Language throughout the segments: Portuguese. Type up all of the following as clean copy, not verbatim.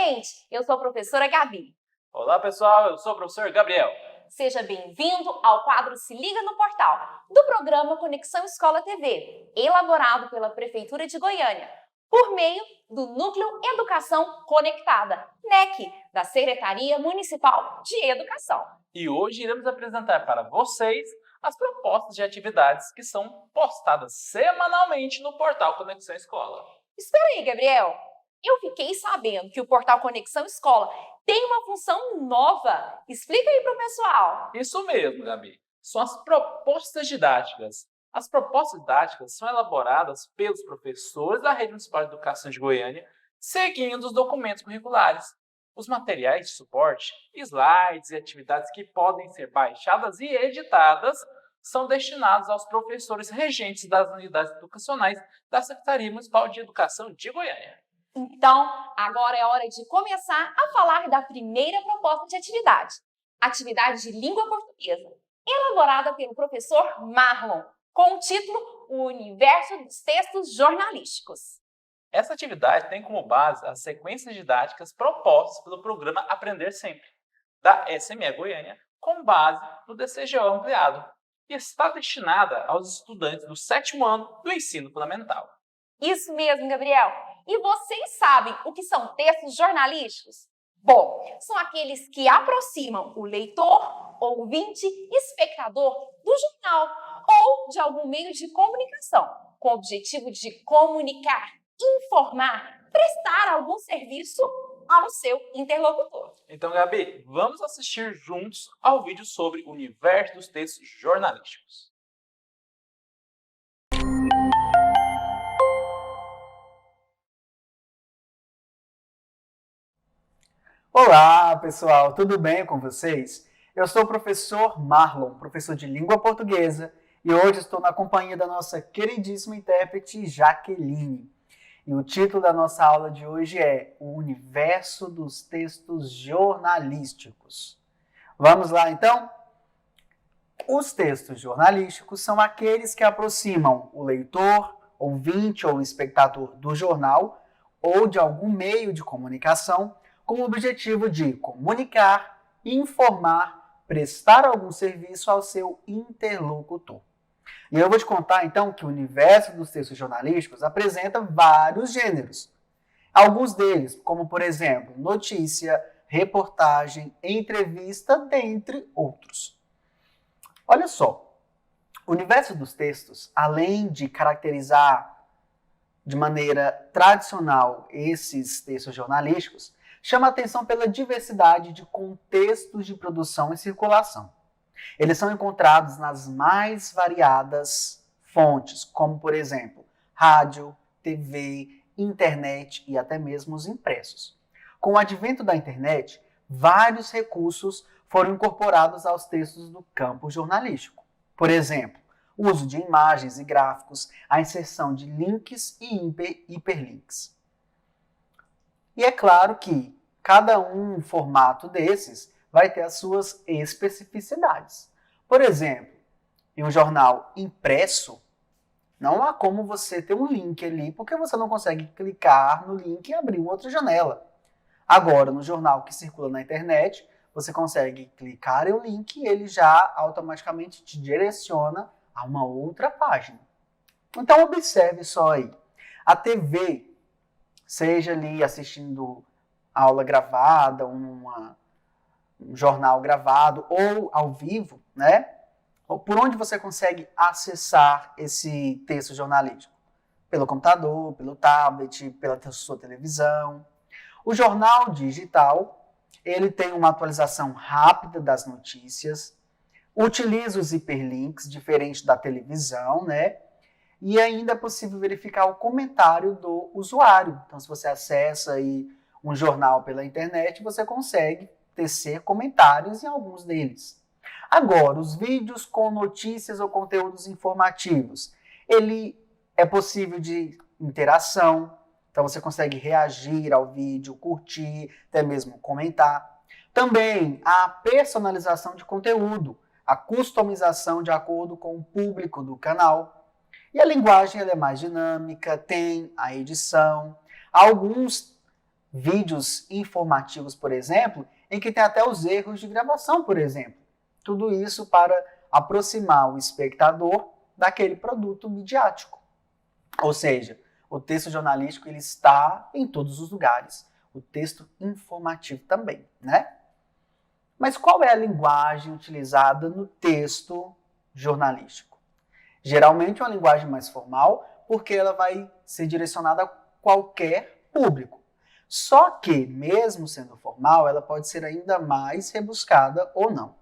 gente! Eu sou a professora Gabi. Olá, pessoal! Eu sou o professor Gabriel. Seja bem-vindo ao quadro Se Liga no Portal, do programa Conexão Escola TV, elaborado pela Prefeitura de Goiânia, por meio do Núcleo Educação Conectada, NEC, da Secretaria Municipal de Educação. E hoje iremos apresentar para vocês as propostas de atividades que são postadas semanalmente no portal Conexão Escola. Espera aí, Gabriel! Eu fiquei sabendo que o portal Conexão Escola tem uma função nova. Explica aí para o pessoal. Isso mesmo, Gabi. São as propostas didáticas. As propostas didáticas são elaboradas pelos professores da Rede Municipal de Educação de Goiânia, seguindo os documentos curriculares. Os materiais de suporte, slides e atividades que podem ser baixadas e editadas são destinados aos professores regentes das unidades educacionais da Secretaria Municipal de Educação de Goiânia. Então, agora é hora de começar a falar da primeira proposta de atividade. Atividade de língua portuguesa, elaborada pelo professor Marlon, com o título O Universo dos Textos Jornalísticos. Essa atividade tem como base as sequências didáticas propostas pelo programa Aprender Sempre, da SME Goiânia, com base no DCGO ampliado, e está destinada aos estudantes do 7º ano do ensino fundamental. Isso mesmo, Gabriel! E vocês sabem o que são textos jornalísticos? Bom, são aqueles que aproximam o leitor, ouvinte, espectador do jornal ou de algum meio de comunicação, com o objetivo de comunicar, informar, prestar algum serviço ao seu interlocutor. Então, Gabi, vamos assistir juntos ao vídeo sobre o universo dos textos jornalísticos. Olá, pessoal, tudo bem com vocês? Eu sou o professor Marlon, professor de língua portuguesa, e hoje estou na companhia da nossa queridíssima intérprete Jaqueline. E o título da nossa aula de hoje é O Universo dos Textos Jornalísticos. Vamos lá, então? Os textos jornalísticos são aqueles que aproximam o leitor, ouvinte ou espectador do jornal ou de algum meio de comunicação com o objetivo de comunicar, informar, prestar algum serviço ao seu interlocutor. E eu vou te contar, então, que o universo dos textos jornalísticos apresenta vários gêneros. Alguns deles, como, por exemplo, notícia, reportagem, entrevista, dentre outros. Olha só, o universo dos textos, além de caracterizar de maneira tradicional esses textos jornalísticos, chama a atenção pela diversidade de contextos de produção e circulação. Eles são encontrados nas mais variadas fontes, como, por exemplo, rádio, TV, internet e até mesmo os impressos. Com o advento da internet, vários recursos foram incorporados aos textos do campo jornalístico. Por exemplo, o uso de imagens e gráficos, a inserção de links e hiperlinks. E é claro que cada um formato desses vai ter as suas especificidades. Por exemplo, em um jornal impresso, não há como você ter um link ali, porque você não consegue clicar no link e abrir uma outra janela. Agora, no jornal que circula na internet, você consegue clicar em um link e ele já automaticamente te direciona a uma outra página. Então, observe só aí. A TV, seja ali assistindo aula gravada, um jornal gravado ou ao vivo, né? Por onde você consegue acessar esse texto jornalístico? Pelo computador, pelo tablet, pela sua televisão. O jornal digital, ele tem uma atualização rápida das notícias, utiliza os hiperlinks, diferente da televisão, né? E ainda é possível verificar o comentário do usuário. Então, se você acessa aí um jornal pela internet, você consegue tecer comentários em alguns deles. Agora, os vídeos com notícias ou conteúdos informativos, ele é possível de interação, então você consegue reagir ao vídeo, curtir, até mesmo comentar. Também a personalização de conteúdo, a customização de acordo com o público do canal. E a linguagem ela é mais dinâmica, tem a edição. Alguns vídeos informativos, por exemplo, em que tem até os erros de gravação, por exemplo. Tudo isso para aproximar o espectador daquele produto midiático. Ou seja, o texto jornalístico ele está em todos os lugares. O texto informativo também, né? Mas qual é a linguagem utilizada no texto jornalístico? Geralmente uma linguagem mais formal, porque ela vai ser direcionada a qualquer público. Só que, mesmo sendo formal, ela pode ser ainda mais rebuscada ou não.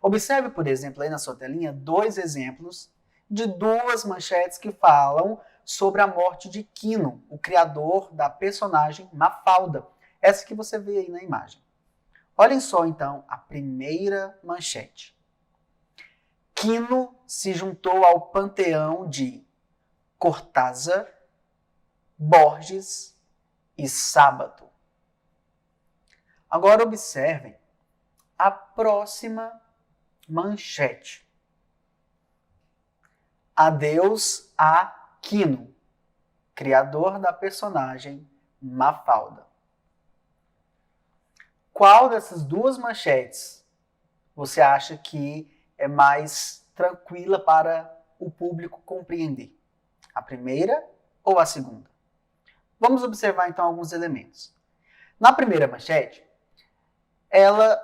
Observe, por exemplo, aí na sua telinha, 2 exemplos de 2 manchetes que falam sobre a morte de Quino, o criador da personagem Mafalda. Essa que você vê aí na imagem. Olhem só, então, a primeira manchete. Quino se juntou ao panteão de Cortázar, Borges e Sábato. Agora observem a próxima manchete. Adeus a Quino, criador da personagem Mafalda. Qual dessas 2 manchetes você acha que é mais tranquila para o público compreender? A primeira ou a segunda? Vamos observar então alguns elementos. Na primeira manchete, ela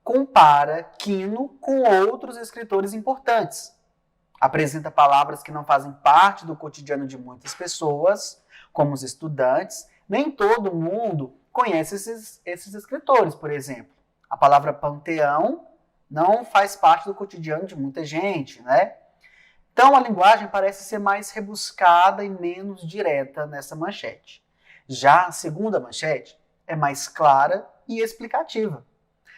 compara Quino com outros escritores importantes. Apresenta palavras que não fazem parte do cotidiano de muitas pessoas, como os estudantes. Nem todo mundo conhece esses escritores, por exemplo. A palavra panteão não faz parte do cotidiano de muita gente, né? Então, a linguagem parece ser mais rebuscada e menos direta nessa manchete. Já a segunda manchete é mais clara e explicativa.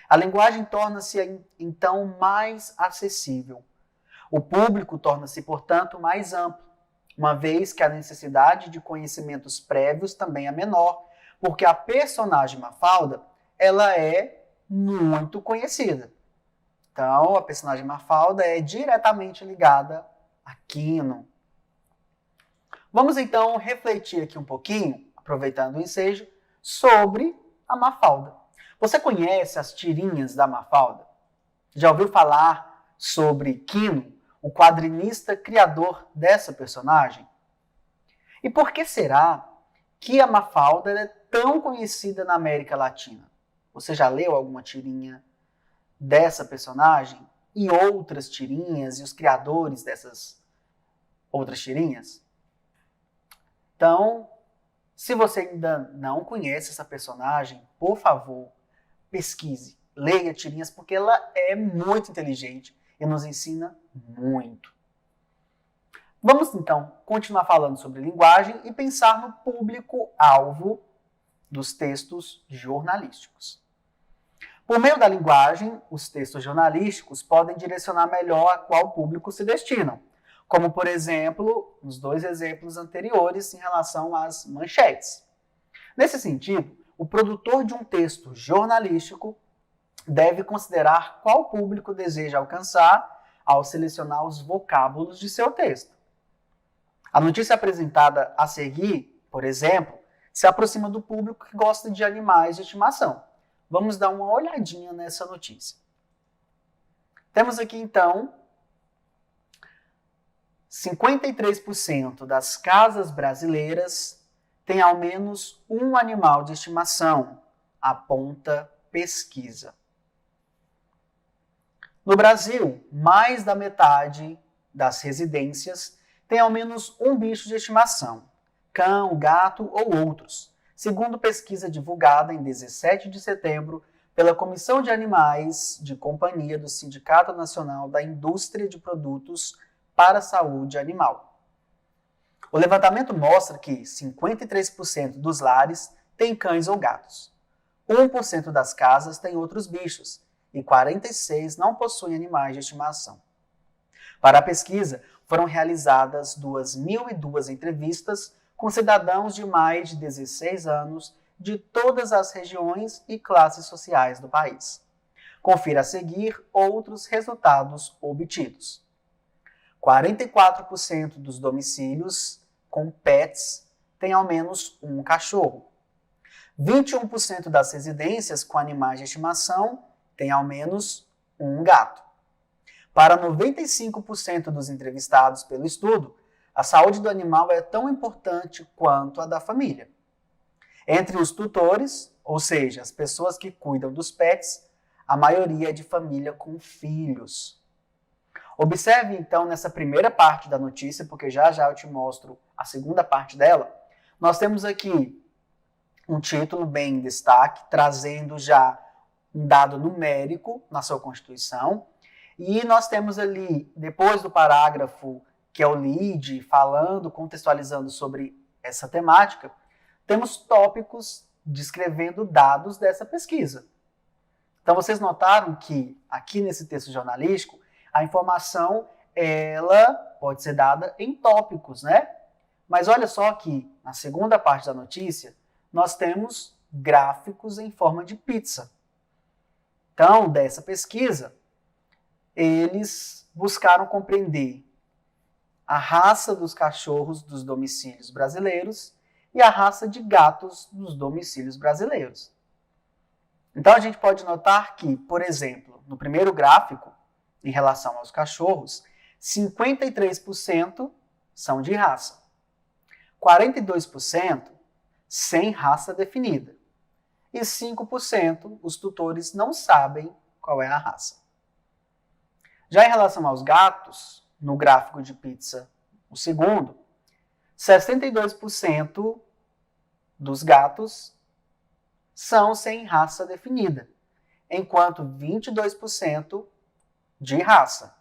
A linguagem torna-se, então, mais acessível. O público torna-se, portanto, mais amplo, uma vez que a necessidade de conhecimentos prévios também é menor, porque a personagem Mafalda, ela é muito conhecida. Então, a personagem Mafalda é diretamente ligada a Quino. Vamos, então, refletir aqui um pouquinho, aproveitando o ensejo, sobre a Mafalda. Você conhece as tirinhas da Mafalda? Já ouviu falar sobre Quino, o quadrinista criador dessa personagem? E por que será que a Mafalda é tão conhecida na América Latina? Você já leu alguma tirinha dessa personagem? E outras tirinhas e os criadores dessas outras tirinhas? Então, se você ainda não conhece essa personagem, por favor, pesquise, leia tirinhas, porque ela é muito inteligente e nos ensina muito. Vamos, então, continuar falando sobre linguagem e pensar no público-alvo dos textos jornalísticos. Por meio da linguagem, os textos jornalísticos podem direcionar melhor a qual público se destinam, como, por exemplo, nos 2 exemplos anteriores em relação às manchetes. Nesse sentido, o produtor de um texto jornalístico deve considerar qual público deseja alcançar ao selecionar os vocábulos de seu texto. A notícia apresentada a seguir, por exemplo, se aproxima do público que gosta de animais de estimação. Vamos dar uma olhadinha nessa notícia. Temos aqui, então, 53% das casas brasileiras têm ao menos um animal de estimação, aponta pesquisa. No Brasil, mais da metade das residências tem ao menos um bicho de estimação, cão, gato ou outros, segundo pesquisa divulgada em 17 de setembro pela Comissão de Animais de Companhia do Sindicato Nacional da Indústria de Produtos para a Saúde Animal. O levantamento mostra que 53% dos lares têm cães ou gatos, 1% das casas têm outros bichos e 46% não possuem animais de estimação. Para a pesquisa, foram realizadas 2.002 entrevistas com cidadãos de mais de 16 anos de todas as regiões e classes sociais do país. Confira a seguir outros resultados obtidos. 44% dos domicílios com pets têm ao menos um cachorro. 21% das residências com animais de estimação têm ao menos um gato. Para 95% dos entrevistados pelo estudo, a saúde do animal é tão importante quanto a da família. Entre os tutores, ou seja, as pessoas que cuidam dos pets, a maioria é de família com filhos. Observe então nessa primeira parte da notícia, porque já já eu te mostro a segunda parte dela. Nós temos aqui um título bem em destaque, trazendo já um dado numérico na sua Constituição. E nós temos ali, depois do parágrafo, que é o lead, falando, contextualizando sobre essa temática, temos tópicos descrevendo dados dessa pesquisa. Então, vocês notaram que aqui nesse texto jornalístico, a informação ela pode ser dada em tópicos, né? Mas olha só que na segunda parte da notícia, nós temos gráficos em forma de pizza. Então, dessa pesquisa, eles buscaram compreender a raça dos cachorros dos domicílios brasileiros e a raça de gatos dos domicílios brasileiros. Então, a gente pode notar que, por exemplo, no primeiro gráfico, em relação aos cachorros, 53% são de raça, 42% sem raça definida e 5% os tutores não sabem qual é a raça. Já em relação aos gatos, no gráfico de pizza, o segundo, 62% dos gatos são sem raça definida, enquanto 22% de raça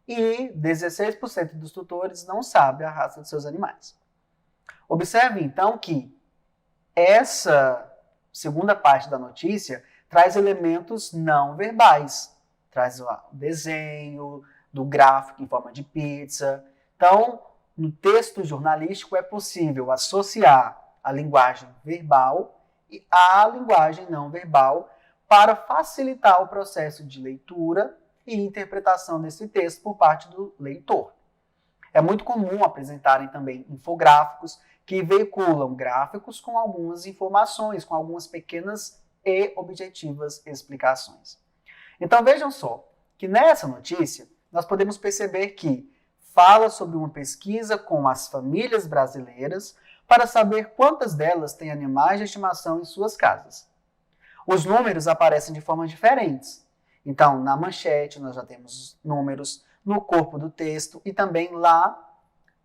e 16% dos tutores não sabem a raça de seus animais. Observe então que essa segunda parte da notícia traz elementos não verbais, traz o desenho do gráfico em forma de pizza. Então, no texto jornalístico é possível associar a linguagem verbal e a linguagem não verbal para facilitar o processo de leitura e interpretação desse texto por parte do leitor. É muito comum apresentarem também infográficos que veiculam gráficos com algumas informações, com algumas pequenas e objetivas explicações. Então vejam só que nessa notícia nós podemos perceber que fala sobre uma pesquisa com as famílias brasileiras para saber quantas delas têm animais de estimação em suas casas. Os números aparecem de formas diferentes. Então, na manchete nós já temos números, no corpo do texto e também lá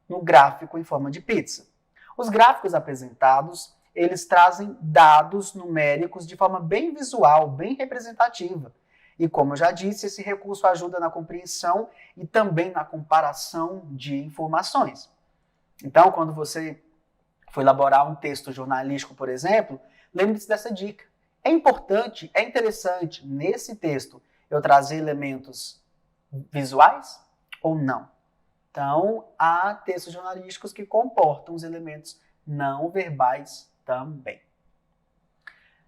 no gráfico em forma de pizza. Os gráficos apresentados, eles trazem dados numéricos de forma bem visual, bem representativa. E como eu já disse, esse recurso ajuda na compreensão e também na comparação de informações. Então, quando você for elaborar um texto jornalístico, por exemplo, lembre-se dessa dica. É importante, é interessante, nesse texto, eu trazer elementos visuais ou não? Então, há textos jornalísticos que comportam os elementos não verbais também.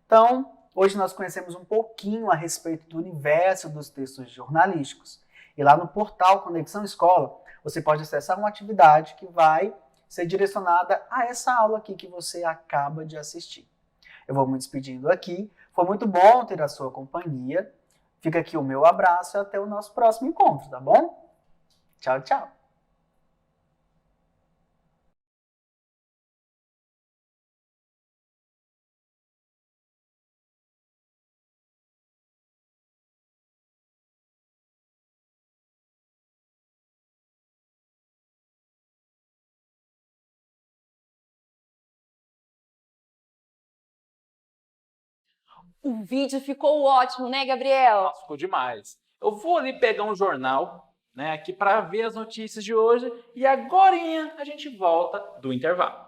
Então, hoje nós conhecemos um pouquinho a respeito do universo dos textos jornalísticos. E lá no portal Conexão Escola, você pode acessar uma atividade que vai ser direcionada a essa aula aqui que você acaba de assistir. Eu vou me despedindo aqui. Foi muito bom ter a sua companhia. Fica aqui o meu abraço e até o nosso próximo encontro, tá bom? Tchau, tchau. O vídeo ficou ótimo, né, Gabriel? Nossa, ficou demais. Eu vou ali pegar um jornal, né, aqui para ver as notícias de hoje e agorinha a gente volta do intervalo.